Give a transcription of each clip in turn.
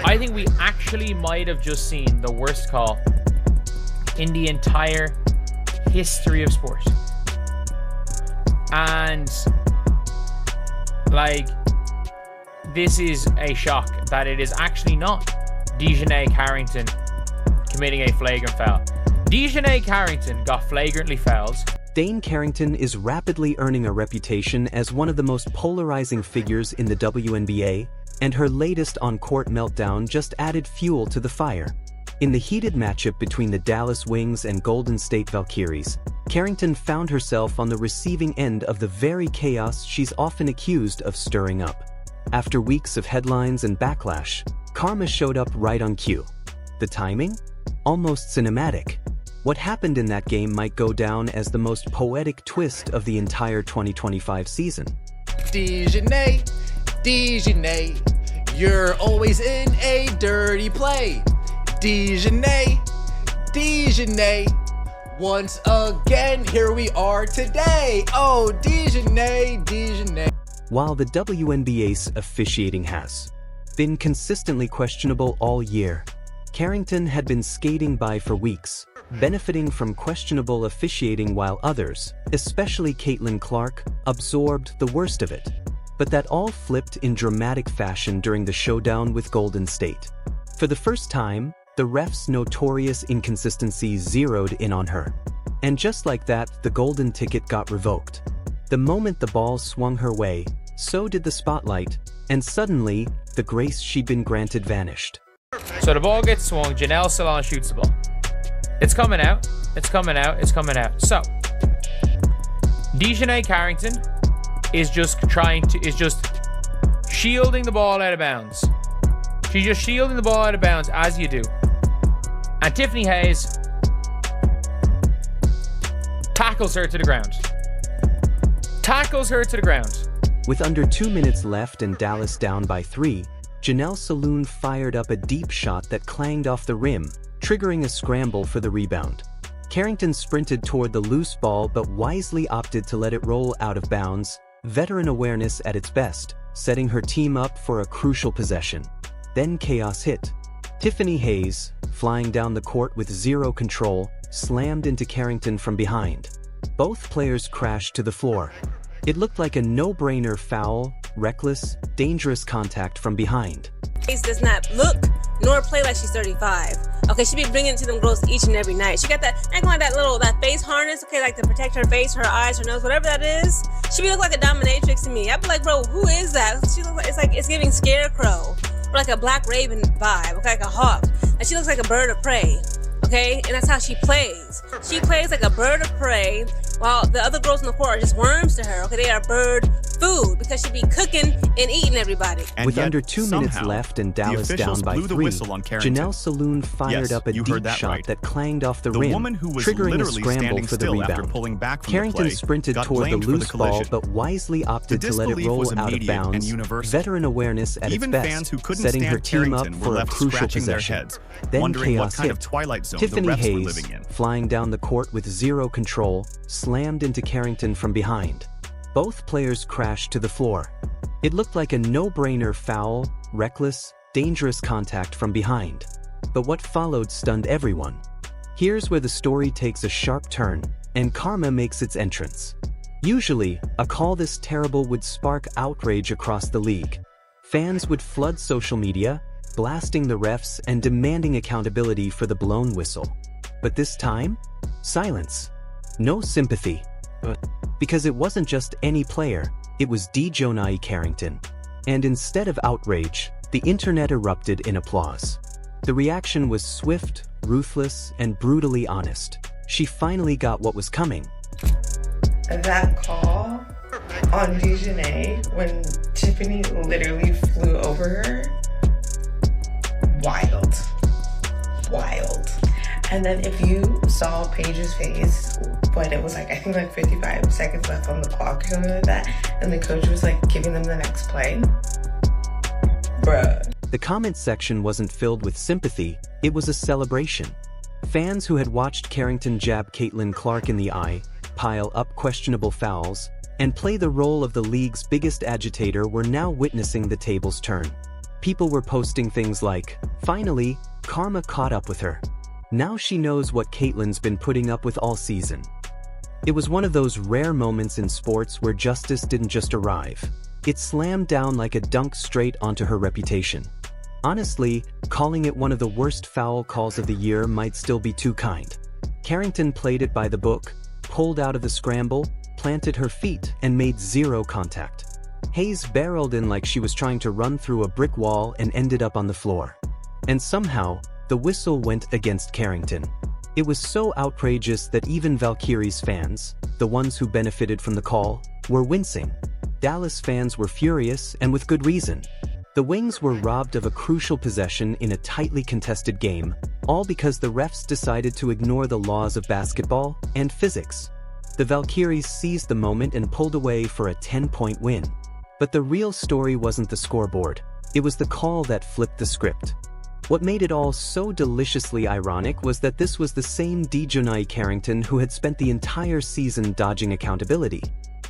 I think we actually might have just seen the worst call in the entire history of sport. And like, this is a shock that it is actually not DiJonai Carrington committing a flagrant foul. DiJonai Carrington got flagrantly fouled. DiJonai Carrington is rapidly earning a reputation as one of the most polarizing figures in the WNBA, and her latest on-court meltdown just added fuel to the fire. In the heated matchup between the Dallas Wings and Golden State Valkyries, Carrington found herself on the receiving end of the very chaos she's often accused of stirring up. After weeks of headlines and backlash, karma showed up right on cue. The timing? Almost cinematic. What happened in that game might go down as the most poetic twist of the entire 2025 season. DiJonai, DiJonai, you're always in a dirty play. DiJonai, DiJonai, once again, here we are today. Oh, DiJonai, DiJonai. While the WNBA's officiating has been consistently questionable all year, Carrington had been skating by for weeks, benefiting from questionable officiating while others, especially Caitlin Clark, absorbed the worst of it. But that all flipped in dramatic fashion during the showdown with Golden State. For the first time, the ref's notorious inconsistencies zeroed in on her. And just like that, the golden ticket got revoked. The moment the ball swung her way, so did the spotlight, and suddenly, the grace she'd been granted vanished. So the ball gets swung, Janelle Salon shoots the ball. It's coming out, it's coming out, it's coming out. So, DiJonai Carrington is just shielding the ball out of bounds. She's just shielding the ball out of bounds, as you do. And Tiffany Hayes tackles her to the ground. Tackles her to the ground. With under 2 minutes left and Dallas down by 3, Janelle Saloon fired up a deep shot that clanged off the rim, triggering a scramble for the rebound. Carrington sprinted toward the loose ball but wisely opted to let it roll out of bounds, veteran awareness at its best, setting her team up for a crucial possession. Then chaos hit. Tiffany Hayes, flying down the court with zero control, slammed into Carrington from behind. Both players crashed to the floor. It looked like a no-brainer foul, reckless, dangerous contact from behind. Hayes does not look nor play like she's 35. Okay, she be bringing it to them girls each and every night. She got that, acting like that face harness, okay, like to protect her face, her eyes, her nose, whatever that is. She be look like a dominatrix to me. I be like, bro, who is that? She looks like, it's giving Scarecrow, or like a Black Raven vibe, okay, like a hawk. And she looks like a bird of prey, okay? And that's how she plays. She plays like a bird of prey, while the other girls in the court are just worms to her, okay? They are bird food because she be cooking and eating everybody. And with under 2 minutes left and Dallas down by 3, Janelle Saloon fired up a deep shot that clanged off the rim, triggering a scramble for the rebound. Carrington sprinted toward the loose ball but wisely opted to let it roll out of bounds, veteran awareness at its best, setting her team up for a crucial possession. Then chaos hit. Tiffany Hayes, flying down the court with zero control, slammed into Carrington from behind. Both players crashed to the floor. It looked like a no-brainer foul, reckless, dangerous contact from behind. But what followed stunned everyone. Here's where the story takes a sharp turn, and karma makes its entrance. Usually, a call this terrible would spark outrage across the league. Fans would flood social media, blasting the refs and demanding accountability for the blown whistle. But this time, silence. No sympathy. Because it wasn't just any player, it was DiJonai Carrington. And instead of outrage, the internet erupted in applause. The reaction was swift, ruthless, and brutally honest. She finally got what was coming. That call on DiJonai when Tiffany literally flew over her, wild. And then if you saw Paige's face when it was like, I think like 55 seconds left on the clock or something like that, and the coach was like giving them the next play, bruh. The comment section wasn't filled with sympathy, it was a celebration. Fans who had watched Carrington jab Caitlin Clark in the eye, pile up questionable fouls, and play the role of the league's biggest agitator were now witnessing the tables turn. People were posting things like, "Finally, karma caught up with her. Now she knows what Caitlyn's been putting up with all season." It was one of those rare moments in sports where justice didn't just arrive. It slammed down like a dunk straight onto her reputation. Honestly, calling it one of the worst foul calls of the year might still be too kind. Carrington played it by the book, pulled out of the scramble, planted her feet, and made zero contact. Hayes barreled in like she was trying to run through a brick wall and ended up on the floor. And somehow, the whistle went against Carrington. It was so outrageous that even Valkyrie's fans, the ones who benefited from the call, were wincing. Dallas fans were furious, and with good reason. The Wings were robbed of a crucial possession in a tightly contested game, all because the refs decided to ignore the laws of basketball and physics. The Valkyries seized the moment and pulled away for a 10-point win. But the real story wasn't the scoreboard. It was the call that flipped the script. What made it all so deliciously ironic was that this was the same DiJonai Carrington who had spent the entire season dodging accountability.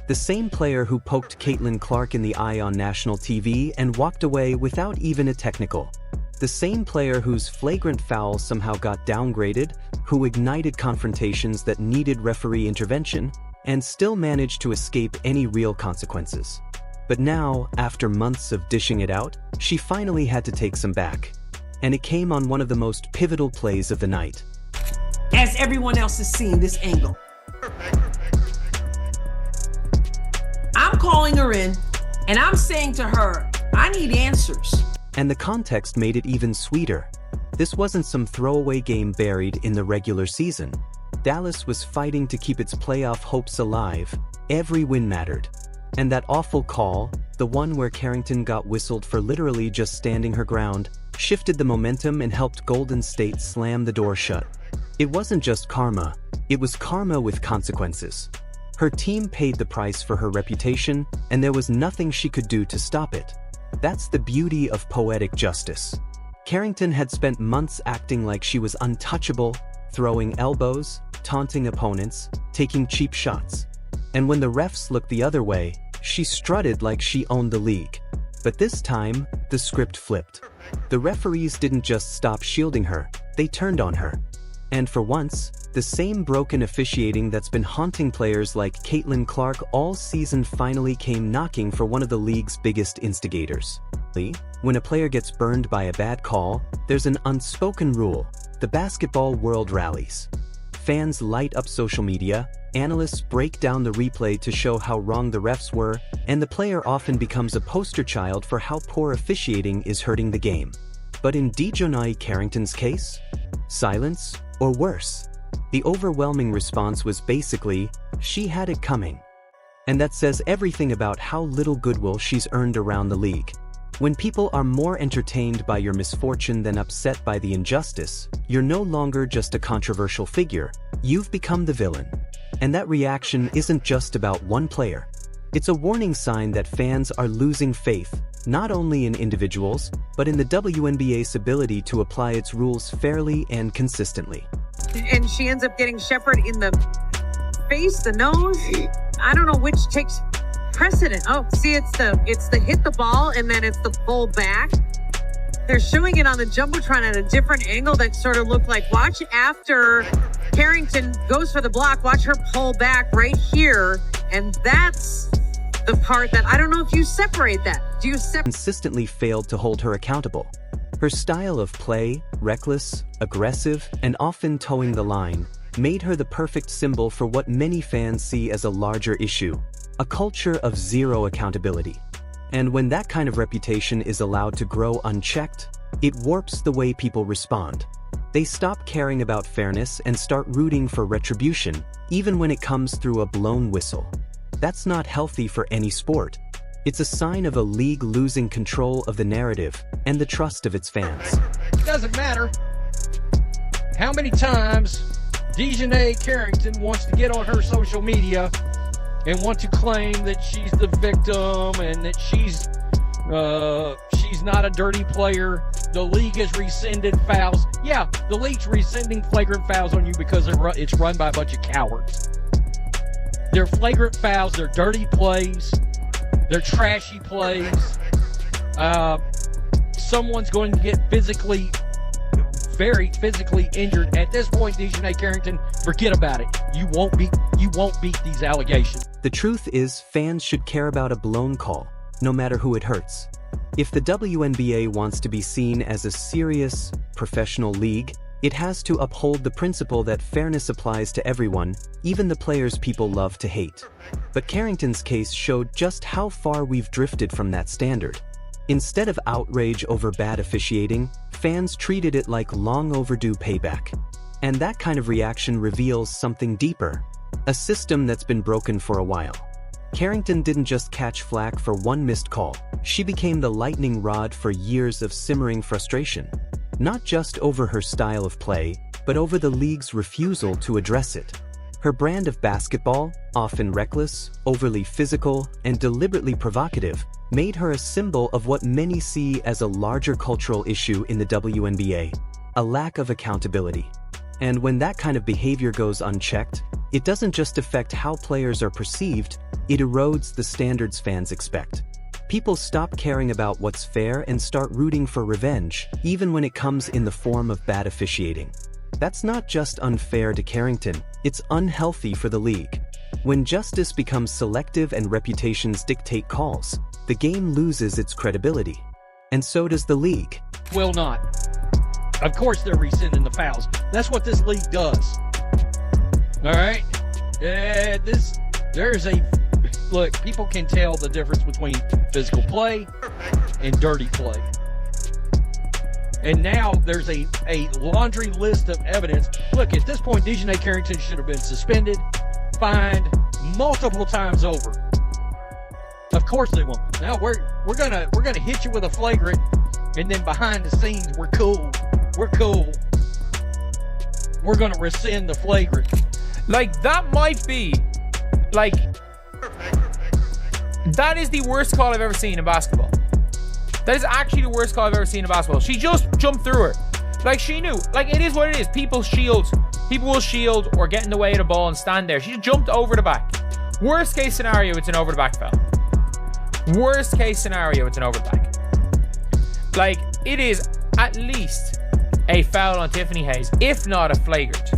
The same player who poked Caitlin Clark in the eye on national TV and walked away without even a technical. The same player whose flagrant foul somehow got downgraded, who ignited confrontations that needed referee intervention, and still managed to escape any real consequences. But now, after months of dishing it out, she finally had to take some back. And it came on one of the most pivotal plays of the night. As everyone else has seen this angle. I'm calling her in, and I'm saying to her, I need answers. And the context made it even sweeter. This wasn't some throwaway game buried in the regular season. Dallas was fighting to keep its playoff hopes alive. Every win mattered. And that awful call, the one where Carrington got whistled for literally just standing her ground, shifted the momentum and helped Golden State slam the door shut. It wasn't just karma, it was karma with consequences. Her team paid the price for her reputation, and there was nothing she could do to stop it. That's the beauty of poetic justice. Carrington had spent months acting like she was untouchable, throwing elbows, taunting opponents, taking cheap shots. And when the refs looked the other way, she strutted like she owned the league. But this time, the script flipped. The referees didn't just stop shielding her, they turned on her. And for once, the same broken officiating that's been haunting players like Caitlin Clark all season finally came knocking for one of the league's biggest instigators. When a player gets burned by a bad call, there's an unspoken rule: the basketball world rallies. Fans light up social media, analysts break down the replay to show how wrong the refs were, and the player often becomes a poster child for how poor officiating is hurting the game. But in DiJonai Carrington's case, silence, or worse. The overwhelming response was basically, she had it coming. And that says everything about how little goodwill she's earned around the league. When people are more entertained by your misfortune than upset by the injustice, you're no longer just a controversial figure, you've become the villain. And that reaction isn't just about one player. It's a warning sign that fans are losing faith, not only in individuals, but in the WNBA's ability to apply its rules fairly and consistently. And she ends up getting Shepherd in the face, the nose. I don't know which takes precedent. Oh, see, it's the hit the ball and then it's the pull back. They're showing it on the Jumbotron at a different angle that sort of looked like, watch after Carrington goes for the block, watch her pull back right here. And that's the part that I don't know if you separate that. Do you separate? Consistently failed to hold her accountable. Her style of play, reckless, aggressive, and often towing the line, made her the perfect symbol for what many fans see as a larger issue: a culture of zero accountability. And when that kind of reputation is allowed to grow unchecked, it warps the way people respond. They stop caring about fairness and start rooting for retribution, even when it comes through a blown whistle. That's not healthy for any sport. It's a sign of a league losing control of the narrative and the trust of its fans. It doesn't matter how many times DiJonai Carrington wants to get on her social media and want to claim that she's the victim and that she's not a dirty player. The league has rescinded fouls. Yeah, the league's rescinding flagrant fouls on you because it's run by a bunch of cowards. They're flagrant fouls, they're dirty plays, they're trashy plays. someone's going to get very physically injured. At this point, DiJonai Carrington, forget about it. You won't beat these allegations. The truth is, fans should care about a blown call, no matter who it hurts. If the WNBA wants to be seen as a serious, professional league, it has to uphold the principle that fairness applies to everyone, even the players people love to hate. But Carrington's case showed just how far we've drifted from that standard. Instead of outrage over bad officiating, fans treated it like long overdue payback. And that kind of reaction reveals something deeper, a system that's been broken for a while. Carrington didn't just catch flack for one missed call. She became the lightning rod for years of simmering frustration. Not just over her style of play, but over the league's refusal to address it. Her brand of basketball, often reckless, overly physical, and deliberately provocative, made her a symbol of what many see as a larger cultural issue in the WNBA, a lack of accountability. And when that kind of behavior goes unchecked, it doesn't just affect how players are perceived, it erodes the standards fans expect. People stop caring about what's fair and start rooting for revenge, even when it comes in the form of bad officiating. That's not just unfair to Carrington, it's unhealthy for the league. When justice becomes selective and reputations dictate calls, the game loses its credibility. And so does the league. Will not. Of course they're rescinding the fouls. That's what this league does. All right? Look, people can tell the difference between physical play and dirty play. And now there's a laundry list of evidence. Look, at this point, DiJonai Carrington should have been suspended, fined multiple times over. Of course they won't. Now we're gonna hit you with a flagrant, and then behind the scenes we're cool. We're cool. We're gonna rescind the flagrant. Like, that might be, like, that is the worst call I've ever seen in basketball. That is actually the worst call I've ever seen in basketball. She just jumped through her. Like, she knew. Like, it is what it is. People will shield or get in the way of the ball and stand there. She just jumped over the back. Worst case scenario, it's an over the back foul. Worst case scenario, it's an over the back. Like, it is at least a foul on Tiffany Hayes, if not a flagrant.